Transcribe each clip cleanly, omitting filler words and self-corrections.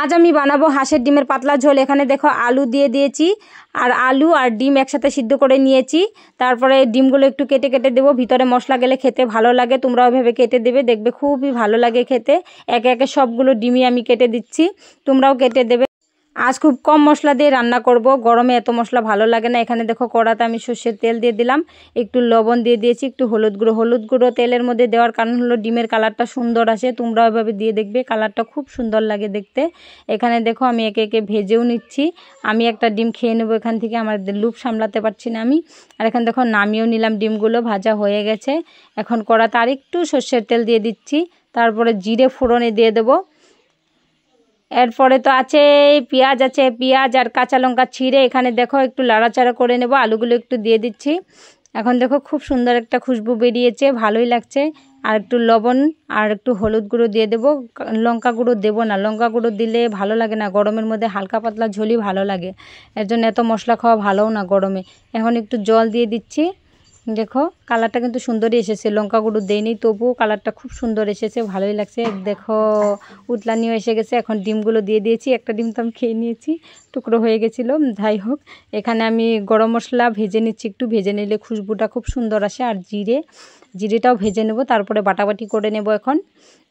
আজ আমি বানাবো হাঁসের ডিমের পাতলা ঝোল। এখানে দেখো আলু দিয়ে দিয়েছি, আর আলু আর ডিম একসাথে সিদ্ধ করে নিয়েছি। তারপরে ডিমগুলো একটু কেটে কেটে দেবো, ভিতরে মশলা গেলে খেতে ভালো লাগে। তোমরাও এভাবে কেটে দেবে, দেখবে খুবই ভালো লাগে খেতে। একে একে সবগুলো ডিমই আমি কেটে দিচ্ছি, তোমরাও কেটে দেবে। আজ খুব কম মশলা দিয়ে রান্না করব, গরমে এত মশলা ভালো লাগে না। এখানে দেখো কড়াতে আমি সর্ষের তেল দিয়ে দিলাম, একটু লবণ দিয়ে দিয়েছি, একটু হলুদ গুঁড়ো তেলের মধ্যে দেওয়ার কারণ হলো ডিমের কালারটা সুন্দর আসে। তোমরাও এভাবে দিয়ে দেখবে, কালারটা খুব সুন্দর লাগে দেখতে। এখানে দেখো আমি একে একে ভেজেও নিচ্ছি। আমি একটা ডিম খেয়ে নেবো এখান থেকে, আমার লুপ সামলাতে পারছি না আমি। আর এখানে দেখো নামিয়েও নিলাম, ডিমগুলো ভাজা হয়ে গেছে। এখন কড়াতে আর একটু সর্ষের তেল দিয়ে দিচ্ছি, তারপরে জিরে ফোড়নে দিয়ে দেবো। এরপরে তো আছে পেঁয়াজ, আছে পেঁয়াজ আর কাঁচা লঙ্কা ছিঁড়ে এখানে দেখো একটু লাড়াচাড়া করে নেব। আলুগুলো একটু দিয়ে দিচ্ছি। এখন দেখো খুব সুন্দর একটা খুশবু বেরিয়েছে, ভালোই লাগছে। আর একটু লবণ আর একটু হলুদ গুঁড়ো দিয়ে দেবো, লঙ্কা গুঁড়ো দেবো না, লঙ্কা গুঁড়ো দিলে ভালো লাগে না। গরমের মধ্যে হালকা পাতলা ঝোলই ভালো লাগে, এর জন্য এত মশলা খাওয়া ভালোও না গরমে। এখন একটু জল দিয়ে দিচ্ছি। দেখো কালারটা কিন্তু সুন্দরই এসেছে, লঙ্কা গুঁড়ো দেয়নি তবুও কালারটা খুব সুন্দর এসেছে, ভালোই লাগছে। দেখো উতলানিও এসে গেছে। এখন ডিমগুলো দিয়ে দিয়েছি, একটা ডিম তো আমি খেয়ে নিয়েছি, টুকরো হয়ে গেছিলো। যাই হোক, এখানে আমি গরম মশলা ভেজে নিচ্ছি, একটু ভেজে নিলে খুশবুটা খুব সুন্দর আসে। আর জিরেটাও ভেজে নেব, তারপরে বাটাবাটি করে নেব। এখন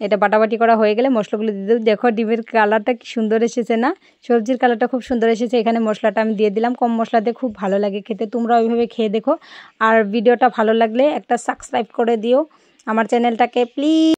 এটা বাটাবাটি করা হয়ে গেলে মশলাগুলো দিয়ে দেবো। দেখো ডিমের কালারটা কি সুন্দর এসেছে না, সবজির কালারটা খুব সুন্দর এসেছে। এখানে মশলাটা আমি দিয়ে দিলাম, কম মশলাতে খুব ভালো লাগে খেতে। তোমরা ওইভাবে খেয়ে দেখো। আর ভিডিওটা ভালো লাগলে একটা সাবস্ক্রাইব করে দিও আমার চ্যানেলটাকে প্লিজ।